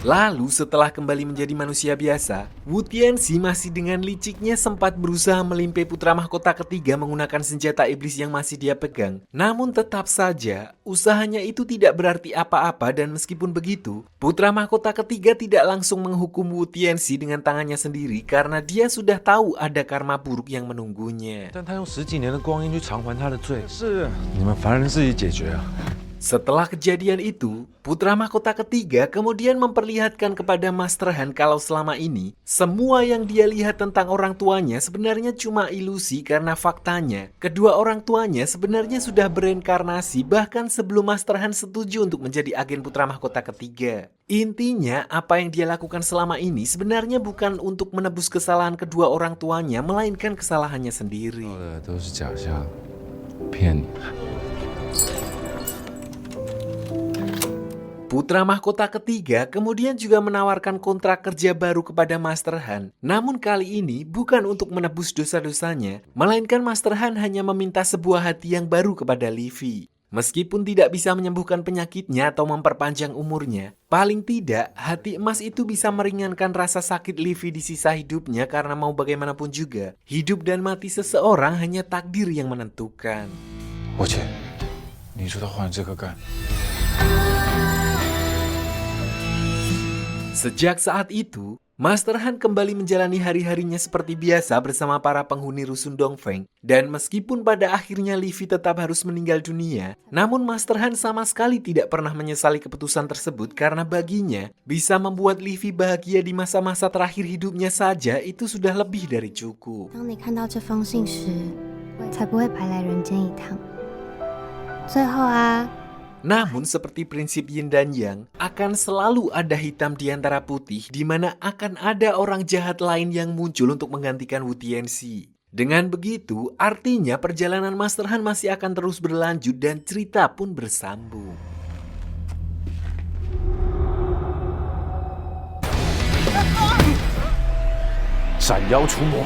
S1: Lalu setelah kembali menjadi manusia biasa, Wu Tianxi masih dengan liciknya sempat berusaha melimpai putra mahkota ketiga menggunakan senjata iblis yang masih dia pegang. Namun tetap saja, usahanya itu tidak berarti apa-apa, dan meskipun begitu, putra mahkota ketiga tidak langsung menghukum Wu Tianxi dengan tangannya sendiri karena dia sudah tahu ada karma buruk yang menunggunya.
S2: 但他用10几年的光阴去偿还他的罪，是你们凡人自己解决啊。
S1: Setelah kejadian itu, putra mahkota ketiga kemudian memperlihatkan kepada Master Han kalau selama ini semua yang dia lihat tentang orang tuanya sebenarnya cuma ilusi, karena faktanya kedua orang tuanya sebenarnya sudah bereinkarnasi bahkan sebelum Master Han setuju untuk menjadi agen putra mahkota ketiga. Intinya, apa yang dia lakukan selama ini sebenarnya bukan untuk menebus kesalahan kedua orang tuanya, melainkan kesalahannya sendiri.
S2: 都是假象，骗你。
S1: Putra mahkota ketiga kemudian juga menawarkan kontrak kerja baru kepada Master Han. Namun kali ini bukan untuk menebus dosa-dosanya, melainkan Master Han hanya meminta sebuah hati yang baru kepada Livy. Meskipun tidak bisa menyembuhkan penyakitnya atau memperpanjang umurnya, paling tidak hati emas itu bisa meringankan rasa sakit Livy di sisa hidupnya karena mau bagaimanapun juga, hidup dan mati seseorang hanya takdir yang menentukan.
S6: 我姐，你说他换这个干？
S1: Sejak saat itu, Master Han kembali menjalani hari-harinya seperti biasa bersama para penghuni Rusun Dongfeng. Dan meskipun pada akhirnya Livy tetap harus meninggal dunia, namun Master Han sama sekali tidak pernah menyesali keputusan tersebut karena baginya, bisa membuat Livy bahagia di masa-masa terakhir hidupnya saja itu sudah lebih dari cukup.
S4: 当你看到这封信时，才不会白来人间一趟。最后啊。
S1: Namun seperti prinsip yin dan yang, akan selalu ada hitam di antara putih di mana akan ada orang jahat lain yang muncul untuk menggantikan Wu Tianxi. Dengan begitu, artinya perjalanan Master Han masih akan terus berlanjut dan cerita pun bersambung.
S7: 斩妖除魔。